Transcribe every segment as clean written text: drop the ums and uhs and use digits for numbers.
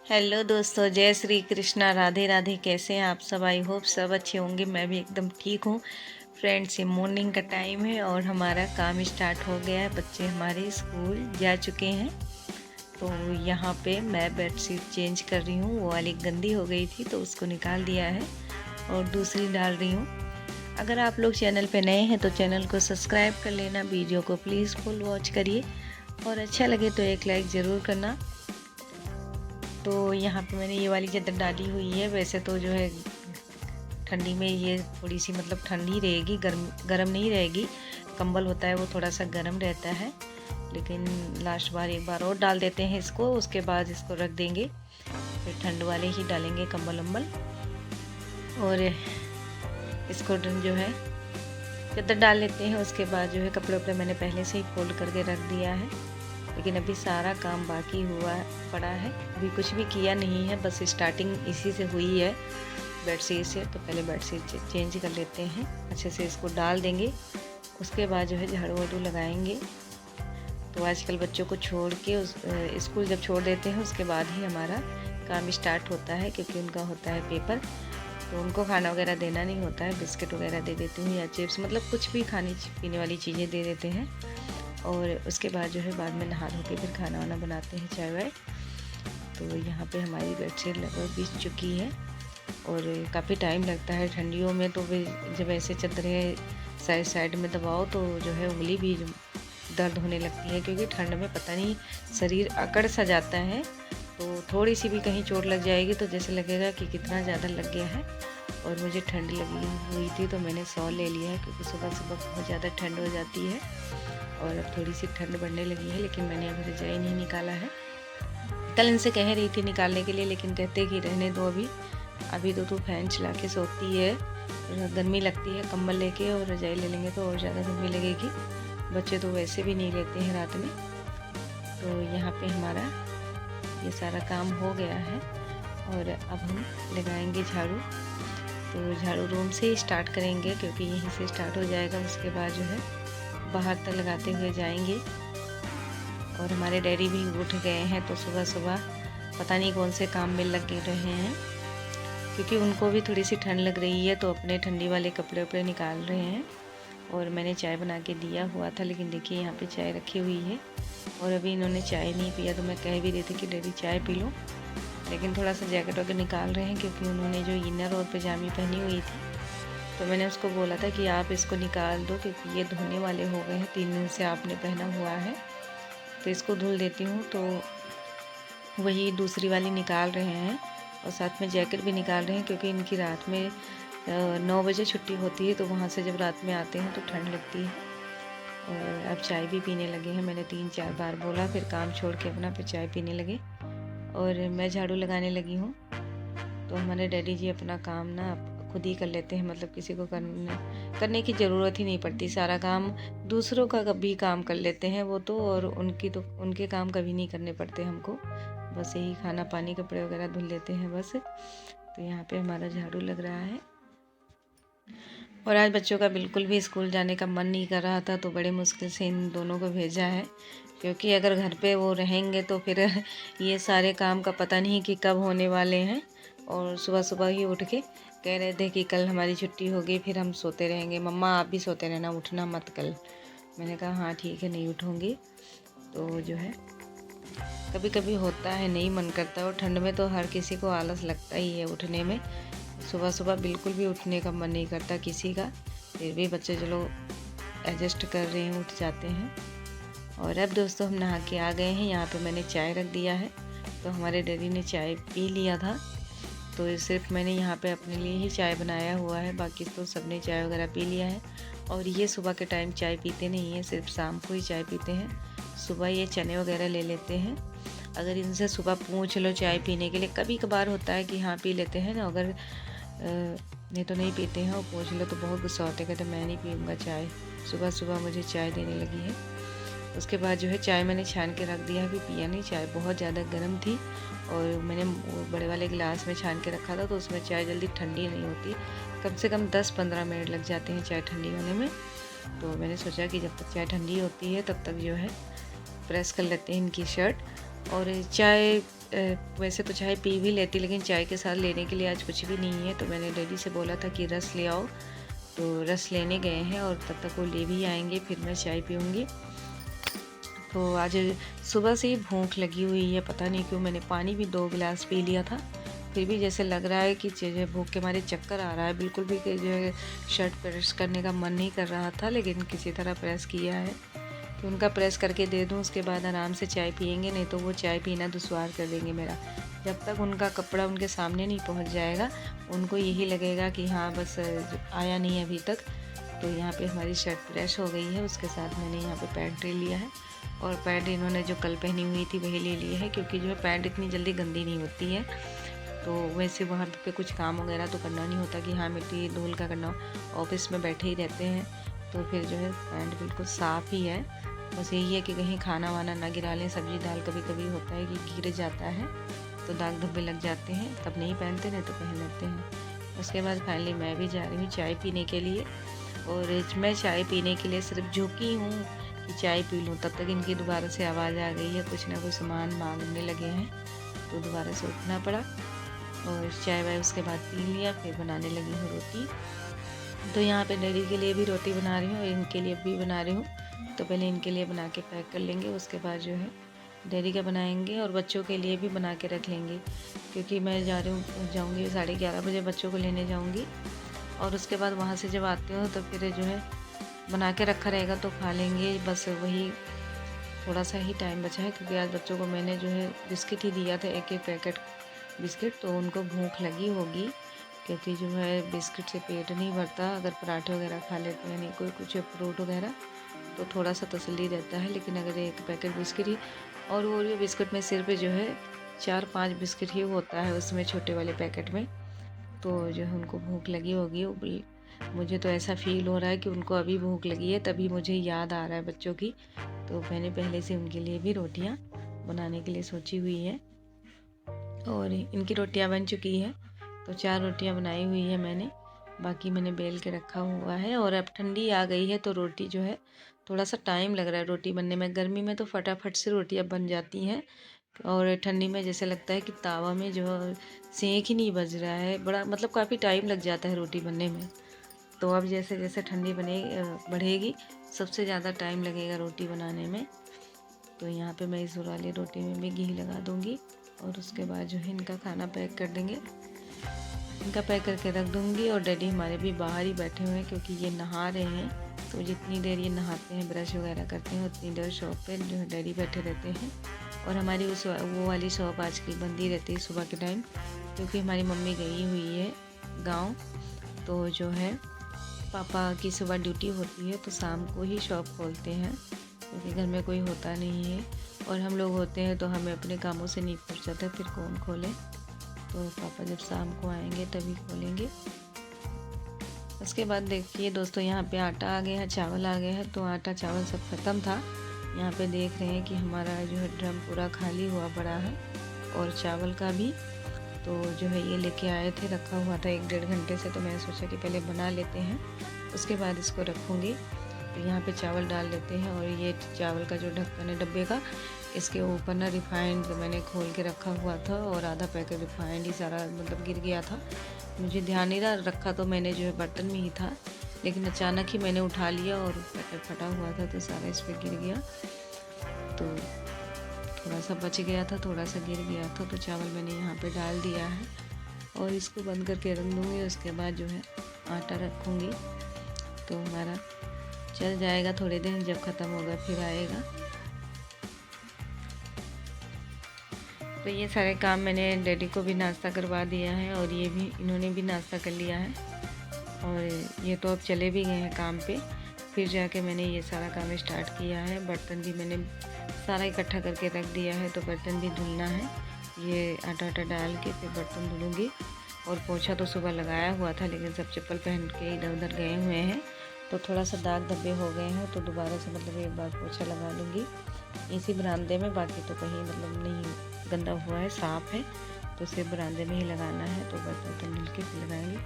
Hello दोस्तों, जय श्री कृष्णा, राधे राधे। कैसे हैं आप सब? आई होप सब अच्छे होंगे। मैं भी एकदम ठीक हूँ। फ्रेंड्स, ये मॉर्निंग का टाइम है और हमारा काम स्टार्ट हो गया है। बच्चे हमारे स्कूल जा चुके हैं। तो यहाँ पे मैं बेडशीट चेंज कर रही हूँ। वो वाली गंदी हो गई थी तो उसको निकाल दिया है और दूसरी डाल रही हूँ। अगर आप लोग चैनल पे नए हैं तो चैनल को सब्सक्राइब कर लेना। वीडियो को प्लीज़ फुल वॉच करिए और अच्छा लगे तो एक लाइक ज़रूर करना। तो यहाँ पे मैंने ये वाली चादर डाली हुई है। वैसे तो जो है ठंडी में ये थोड़ी सी मतलब ठंडी रहेगी, गर्म नहीं रहेगी। कंबल होता है वो थोड़ा सा गर्म रहता है, लेकिन लास्ट बार एक बार और डाल देते हैं इसको। उसके बाद इसको रख देंगे, फिर ठंड वाले ही डालेंगे कंबल वम्बल। और इसको जो है चादर डाल लेते हैं। उसके बाद जो है कपड़े वपड़े मैंने पहले से ही फोल्ड करके रख दिया है, लेकिन अभी सारा काम बाकी हुआ पड़ा है। अभी कुछ भी किया नहीं है, बस स्टार्टिंग इसी से हुई है, बेडशीट से। तो पहले बेडशीट चेंज कर लेते हैं, अच्छे से इसको डाल देंगे। उसके बाद जो है झाड़ू वाड़ू लगाएंगे। तो आजकल बच्चों को छोड़ के स्कूल जब छोड़ देते हैं उसके बाद ही हमारा काम स्टार्ट होता है, क्योंकि उनका होता है पेपर। तो उनको खाना वगैरह देना नहीं होता है, बिस्किट वगैरह दे देती हूँ या चिप्स, मतलब कुछ भी खाने पीने वाली चीज़ें दे देते हैं। और उसके बाद जो है बाद में नहा धो के फिर खाना वाना बनाते हैं, चाय वाय। तो यहाँ पे हमारी बेडशीट लगभग बिछ चुकी है और काफ़ी टाइम लगता है ठंडियों में। तो जब ऐसे चादरें साइड साइड में दबाओ तो जो है उंगली भी दर्द होने लगती है, क्योंकि ठंड में पता नहीं शरीर अकड़ सा जाता है। तो थोड़ी सी भी कहीं चोट लग जाएगी तो जैसे लगेगा कि कितना ज़्यादा लग गया है। और मुझे ठंड लगी हुई थी तो मैंने शॉल ले लिया है, क्योंकि सुबह सुबह बहुत ज़्यादा ठंड हो जाती है। और अब थोड़ी सी ठंड बढ़ने लगी है, लेकिन मैंने अभी रजाई नहीं निकाला है। कल इनसे कह रही थी निकालने के लिए, लेकिन कहते कि रहने दो अभी तो तू फैन चला के सोती है, गर्मी लगती है, कंबल लेके और रजाई ले लेंगे तो और ज़्यादा गर्मी लगेगी। बच्चे तो वैसे भी नहीं लेते हैं रात में। तो यहाँ पे हमारा ये सारा काम हो गया है और अब हम लगाएंगे झाड़ू। तो झाड़ू रूम से ही स्टार्ट करेंगे, क्योंकि यहीं से स्टार्ट हो जाएगा। उसके बाद जो है बाहर तक लगाते हुए जाएंगे। और हमारे डैडी भी उठ गए हैं, तो सुबह सुबह पता नहीं कौन से काम में लगे रहे हैं, क्योंकि उनको भी थोड़ी सी ठंड लग रही है, तो अपने ठंडी वाले कपड़े वपड़े निकाल रहे हैं। और मैंने चाय बना के दिया हुआ था, लेकिन देखिए यहाँ पे चाय रखी हुई है और अभी इन्होंने चाय नहीं पिया। तो मैं कह भी रही थी कि डैडी चाय पी लो, लेकिन थोड़ा सा जैकेट वगैरह निकाल रहे हैं, क्योंकि उन्होंने जो इनर और पजामी पहनी हुई थी तो मैंने उसको बोला था कि आप इसको निकाल दो, क्योंकि ये धोने वाले हो गए हैं, 3 दिन से आपने पहना हुआ है। तो इसको धुल देती हूँ। तो वही दूसरी वाली निकाल रहे हैं और साथ में जैकेट भी निकाल रहे हैं, क्योंकि इनकी रात में 9 बजे छुट्टी होती है, तो वहाँ से जब रात में आते हैं तो ठंड लगती है। और अब चाय भी पीने लगे हैं। मैंने 3-4 बार बोला, फिर काम छोड़ के अपना फिर चाय पीने लगे और मैं झाड़ू लगाने लगी हूँ। तो हमारे डैडी जी अपना काम ना खुद ही कर लेते हैं, मतलब किसी को करने की ज़रूरत ही नहीं पड़ती। सारा काम दूसरों का कभी काम कर लेते हैं वो तो, और उनके काम कभी नहीं करने पड़ते हमको। बस यही खाना पानी कपड़े वगैरह धुल लेते हैं बस। तो यहाँ पे हमारा झाड़ू लग रहा है। और आज बच्चों का बिल्कुल भी स्कूल जाने का मन नहीं कर रहा था, तो बड़े मुश्किल से इन दोनों को भेजा है, क्योंकि अगर घर पे वो रहेंगे तो फिर ये सारे काम का पता नहीं कि कब होने वाले हैं। और सुबह सुबह ही उठ के कह रहे थे कि कल हमारी छुट्टी होगी, फिर हम सोते रहेंगे। मम्मा आप भी सोते रहना, उठना मत कल। मैंने कहा हाँ ठीक है, नहीं उठूँगी। तो जो है कभी कभी होता है नहीं मन करता, और ठंड में तो हर किसी को आलस लगता ही है उठने में। सुबह सुबह बिल्कुल भी उठने का मन नहीं करता किसी का, फिर भी बच्चे चलो एडजस्ट कर रहे हैं, उठ जाते हैं। और अब दोस्तों हम नहा के आ गए हैं। यहाँ पे मैंने चाय रख दिया है, तो हमारे डैडी ने चाय पी लिया था। तो सिर्फ मैंने यहाँ पे अपने लिए ही चाय बनाया हुआ है, बाकी तो सबने चाय वगैरह पी लिया है। और ये सुबह के टाइम चाय पीते नहीं हैं, सिर्फ शाम को ही चाय पीते हैं। सुबह ये चने वगैरह ले लेते हैं। अगर इनसे सुबह पूछ लो चाय पीने के लिए, कभी कभार होता है कि हाँ पी लेते हैं ना, अगर नहीं तो नहीं पीते हैं। और पूछ लो तो बहुत गुस्सा होते, कहते मैं नहीं पीऊँगा चाय, सुबह सुबह मुझे चाय देने लगी है। उसके बाद जो है चाय मैंने छान के रख दिया, अभी पिया नहीं। चाय बहुत ज़्यादा गर्म थी और मैंने वो बड़े वाले गिलास में छान के रखा था, तो उसमें चाय जल्दी ठंडी नहीं होती, कम से कम 10-15 मिनट लग जाते हैं चाय ठंडी होने में। तो मैंने सोचा कि जब तक चाय ठंडी होती है तब तक जो है प्रेस कर लेते हैं इनकी शर्ट। और चाय वैसे तो चाय पी भी लेती, लेकिन चाय के साथ लेने के लिए आज कुछ भी नहीं है। तो मैंने डैडी से बोला था कि रस ले आओ, तो रस लेने गए हैं और तब तक वो ले भी आएंगे, फिर मैं चाय पीऊँगी। तो आज सुबह से ही भूख लगी हुई है, पता नहीं क्यों। मैंने पानी भी 2 गिलास पी लिया था, फिर भी जैसे लग रहा है कि जो है भूख के मारे चक्कर आ रहा है। बिल्कुल भी जो है शर्ट प्रेस करने का मन नहीं कर रहा था, लेकिन किसी तरह प्रेस किया है कि उनका प्रेस करके दे दूं, उसके बाद आराम से चाय पियेंगे। नहीं तो वो चाय पीना दुश्वार कर देंगे मेरा। जब तक उनका कपड़ा उनके सामने नहीं पहुंच जाएगा, उनको यही लगेगा कि हाँ बस आया नहीं है अभी तक। तो यहाँ पे हमारी शर्ट प्रेस हो गई है, उसके साथ मैंने यहाँ पे पैंट ले लिया है। और पैंट इन्होंने जो कल पहनी हुई थी वही ले ली है, क्योंकि जो है पैंट इतनी जल्दी गंदी नहीं होती है। तो वैसे वहाँ पे कुछ काम वगैरह तो करना नहीं होता कि हाँ मिट्टी धूल का करना, ऑफिस में बैठे ही रहते हैं। तो फिर जो है पैंट बिल्कुल साफ़ ही है। बस यही है कि कहीं खाना वाना ना गिरा लें, सब्जी दाल कभी कभी होता है कि गिर जाता है तो दाग धब्बे लग जाते हैं, तब नहीं पहनते, नहीं तो पहन लेते हैं। उसके बाद फाइनली मैं भी जा रही हूँ चाय पीने के लिए। और मैं चाय पीने के लिए सिर्फ झुकी हूँ कि चाय पी लूँ, तब तक इनकी दोबारा से आवाज़ आ गई है, कुछ ना कुछ सामान मांगने लगे हैं। तो दोबारा से उठना पड़ा और चाय वाय उसके बाद पी लिया। फिर बनाने लगी हूँ रोटी। तो यहाँ पे डैडी के लिए भी रोटी बना रही हूँ और इनके लिए भी बना रही हूँ। तो पहले इनके लिए बना के पैक कर लेंगे, उसके बाद जो है डैडी का बनाएंगे और बच्चों के लिए भी बना के रख लेंगे, क्योंकि मैं जाऊँगी 11:30 बजे बच्चों को लेने जाऊँगी। और उसके बाद वहाँ से जब आती हूँ तो फिर जो है बना के रखा रहेगा तो खा लेंगे। बस वही थोड़ा सा ही टाइम बचा है, क्योंकि आज बच्चों को मैंने जो है बिस्किट ही दिया था, एक पैकेट बिस्किट। तो उनको भूख लगी होगी, क्योंकि जो है बिस्किट से पेट नहीं भरता। अगर पराठे वगैरह खा लेते हैं, नहीं कोई कुछ फ्रूट वगैरह, तो थोड़ा सा तसल्ली रहता है। लेकिन अगर एक पैकेट बिस्किट ही, और वो बिस्किट में सिर्फ जो है 4-5 बिस्किट ही होता है उसमें, छोटे वाले पैकेट में। तो जो है उनको भूख लगी होगी। मुझे तो ऐसा फील हो रहा है कि उनको अभी भूख लगी है, तभी मुझे याद आ रहा है बच्चों की। तो मैंने पहले से उनके लिए भी रोटियां बनाने के लिए सोची हुई है और इनकी रोटियां बन चुकी है। तो 4 रोटियां बनाई हुई है मैंने, बाकी मैंने बेल के रखा हुआ है। और अब ठंडी आ गई है तो रोटी जो है थोड़ा सा टाइम लग रहा है रोटी बनने में। गर्मी में तो फटाफट से रोटियां बन जाती हैं, और ठंडी में जैसे लगता है कि तावा में जो सेंक ही नहीं बज रहा है, बड़ा मतलब काफ़ी टाइम लग जाता है रोटी बनने में। तो अब जैसे जैसे ठंडी बढ़ेगी, सबसे ज़्यादा टाइम लगेगा रोटी बनाने में। तो यहाँ पे मैं इस वाली रोटी में भी घी लगा दूँगी और उसके बाद जो है इनका खाना पैक कर देंगे। इनका पैक करके रख दूँगी। और डैडी हमारे भी बाहर ही बैठे हुए हैं, क्योंकि ये नहा रहे हैं। तो जितनी देर ये नहाते हैं, ब्रश वगैरह करते हैं, उतनी देर शॉप पे जो है डैडी बैठे रहते हैं। और हमारी वो वाली शॉप आज की बंद ही रहती है सुबह के टाइम, क्योंकि हमारी मम्मी गई हुई है गाँव। तो जो है पापा की सुबह ड्यूटी होती है, तो शाम को ही शॉप खोलते हैं, क्योंकि घर में कोई होता नहीं है और हम लोग होते हैं तो हमें अपने कामों से नहीं फुर्सत है, फिर कौन खोले। तो पापा जब शाम को आएंगे तभी खोलेंगे। उसके बाद देखिए दोस्तों, यहाँ पे आटा आ गया है, चावल आ गया है। तो आटा चावल सब ख़त्म था। यहाँ पे देख रहे हैं कि हमारा जो है ड्रम पूरा खाली हुआ पड़ा है, और चावल का भी। तो जो है ये लेके आए थे, रखा हुआ था 1-1.5 घंटे से। तो मैंने सोचा कि पहले बना लेते हैं, उसके बाद इसको रखूँगी। तो यहाँ पे चावल डाल लेते हैं। और ये चावल का जो ढक्कन है डब्बे का, इसके ऊपर ना रिफाइंड मैंने खोल के रखा हुआ था, और आधा पैकेट रिफाइंड ही सारा मतलब गिर गया था। मुझे ध्यान नहीं रखा, तो मैंने जो है बर्तन में ही था, लेकिन अचानक ही मैंने उठा लिया और पैकेट फटा हुआ था तो सारा इस पर गिर गया। तो थोड़ा सा बच गया था, थोड़ा सा गिर गया था। तो चावल मैंने यहाँ पे डाल दिया है और इसको बंद करके रख दूँगी। उसके बाद जो है आटा रखूँगी, तो हमारा चल जाएगा थोड़े दिन, जब ख़त्म होगा फिर आएगा। तो ये सारे काम मैंने डैडी को भी नाश्ता करवा दिया है, और ये भी इन्होंने भी नाश्ता कर लिया है। और ये तो अब चले भी गए हैं काम पे, फिर जाके मैंने ये सारा काम स्टार्ट किया है। बर्तन भी मैंने सारा इकट्ठा करके रख दिया है, तो बर्तन भी धुलना है। ये आटा डाल के फिर बर्तन धुलूँगी। और पोछा तो सुबह लगाया हुआ था, लेकिन सब चप्पल पहन के इधर उधर गए हुए हैं, तो थोड़ा सा दाग धब्बे हो गए हैं। तो दोबारा से मतलब एक बार पोछा लगा लूँगी इसी बरामदे में। बाकी तो कहीं मतलब नहीं गंदा हुआ है, साफ़ है, तो सिर्फ बरामदे में ही लगाना है। तो बर्तन धुल के फिर लगाएंगे।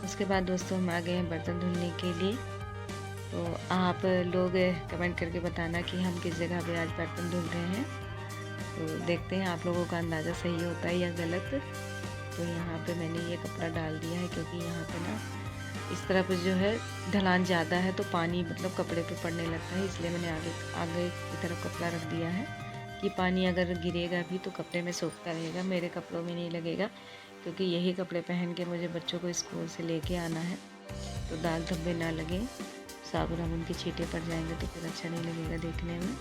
उसके बाद दोस्तों हम आ गए हैं बर्तन धुलने के लिए। तो आप लोग कमेंट करके बताना कि हम किस जगह पे आज बर्तन धुल रहे हैं। तो देखते हैं आप लोगों का अंदाज़ा सही होता है या गलत। तो यहाँ पे मैंने ये कपड़ा डाल दिया है, क्योंकि यहाँ पे ना इस तरफ जो है ढलान ज़्यादा है तो पानी मतलब कपड़े पे पड़ने लगता है, इसलिए मैंने आगे की तरफ कपड़ा रख दिया है कि पानी अगर गिरेगा भी तो कपड़े में सोखता रहेगा, मेरे कपड़ों में नहीं लगेगा, क्योंकि यही कपड़े पहन के मुझे बच्चों को स्कूल से लेके आना है। तो दाग धब्बे ना लगे, साबुन वाबुन के छींटे पड़ जाएंगे तो फिर अच्छा नहीं लगेगा देखने में।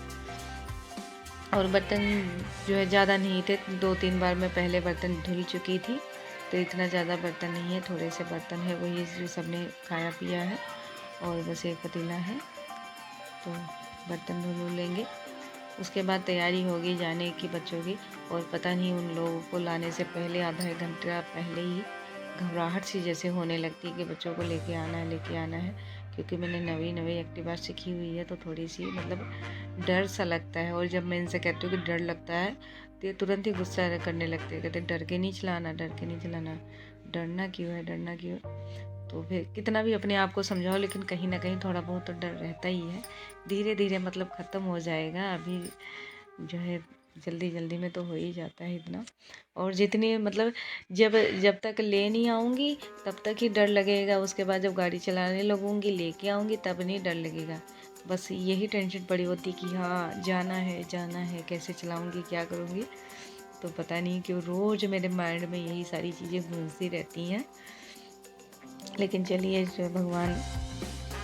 और बर्तन जो है ज़्यादा नहीं थे, 2-3 बार मैं पहले बर्तन धुल चुकी थी, तो इतना ज़्यादा बर्तन नहीं है, थोड़े से बर्तन है, वही जो सबने खाया पिया है, और बस एक पतीला है। तो बर्तन धुल लेंगे, उसके बाद तैयारी होगी जाने की बच्चों की। और पता नहीं उन लोगों को लाने से पहले आधा एक घंटा पहले ही घबराहट सी जैसे होने लगती है कि बच्चों को लेके आना है, क्योंकि मैंने नई एक्टिवा सीखी हुई है, तो थोड़ी सी मतलब डर सा लगता है। और जब मैं इनसे कहती हूँ कि डर लगता है तो ये तुरंत ही गुस्सा करने लगते हैं, कहते डर के नहीं चलाना, डरना क्यों है। तो फिर कितना भी अपने आप को समझाओ, लेकिन कहीं ना कहीं थोड़ा बहुत तो डर रहता ही है। धीरे धीरे मतलब ख़त्म हो जाएगा, अभी जो है जल्दी में तो हो ही जाता है इतना। और जितनी मतलब जब तक ले नहीं आऊँगी तब तक ही डर लगेगा, उसके बाद जब गाड़ी चलाने लगूँगी, लेके आऊँगी, तब नहीं डर लगेगा। बस यही टेंशन पड़ी होती कि हाँ जाना है, कैसे चलाऊँगी, क्या करूँगी। तो पता नहीं क्यों रोज़ मेरे माइंड में यही सारी चीज़ें घूमती रहती हैं। लेकिन चलिए, जो भगवान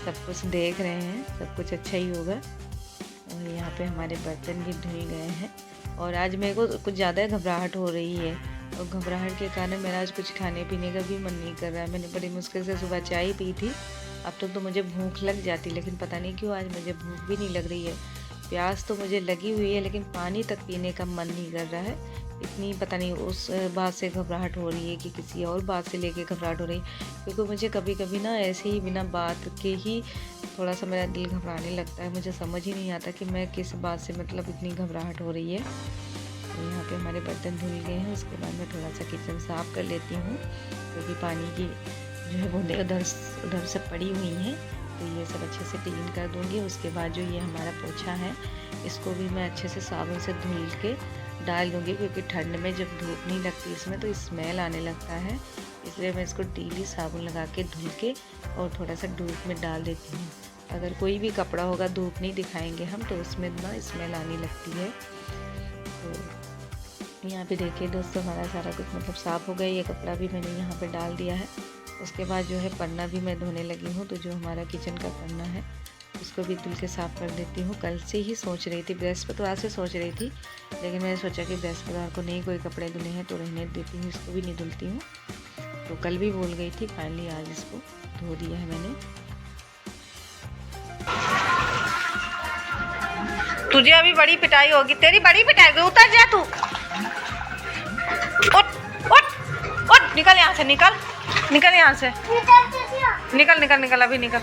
सब कुछ देख रहे हैं, सब कुछ अच्छा ही होगा। और यहाँ पे हमारे बर्तन भी धुल गए हैं। और आज मेरे को कुछ ज़्यादा घबराहट हो रही है, और घबराहट के कारण मेरा आज कुछ खाने पीने का भी मन नहीं कर रहा है। मैंने बड़ी मुश्किल से सुबह चाय पी थी, अब तक तो मुझे भूख लग जाती, लेकिन पता नहीं क्यों आज मुझे भूख भी नहीं लग रही है। प्यास तो मुझे लगी हुई है, लेकिन पानी तक पीने का मन नहीं कर रहा है। इतनी पता नहीं उस बात से घबराहट हो रही है कि किसी और बात से लेके घबराहट हो रही है, क्योंकि मुझे कभी कभी ना ऐसे ही बिना बात के ही थोड़ा सा मेरा दिल घबराने लगता है। मुझे समझ ही नहीं आता कि मैं किस बात से मतलब इतनी घबराहट हो रही है। तो यहाँ पे हमारे बर्तन धुल गए हैं, उसके बाद मैं थोड़ा सा किचन साफ़ कर लेती हूँ, क्योंकि पानी की जो है बूंदें उधर से पड़ी हुई हैं। तो ये सब अच्छे से क्लीन कर दूँगी। उसके बाद जो ये हमारा पोछा है, इसको भी मैं अच्छे से साबुन से धुल के डाल दूँगी, क्योंकि ठंड में जब धूप नहीं लगती इसमें तो स्मेल आने लगता है, इसलिए मैं इसको डेली साबुन लगा के धुल के और थोड़ा सा धूप में डाल देती हूँ। अगर कोई भी कपड़ा होगा धूप नहीं दिखाएंगे हम, तो उसमें ना स्मेल आने लगती है। तो यहाँ पे देखिए दोस्तों, हमारा सारा कुछ मतलब साफ़ हो गया। ये कपड़ा भी मैंने यहाँ पे डाल दिया है। उसके बाद जो है पन्ना भी मैं धोने लगी हूँ। तो जो हमारा किचन का पन्ना है उसको भी धुल के साफ़ कर देती हूँ। कल से ही सोच रही थी, बृहस्पतिवार से सोच रही थी, लेकिन मैंने सोचा कि बृहस्पतिवार को नहीं कोई कपड़े धुले हैं तो रहने देती हूँ, इसको भी नहीं धुलती हूँ। तो कल भी भूल गई थी, फाइनली आज इसको धो दिया है मैंने। तुझे अभी बड़ी पिटाई होगी, तेरी बड़ी पिटाई होगी, उतर जा तू। उठ निकल यहाँ से, निकल यहाँ से, निकल अभी निकल।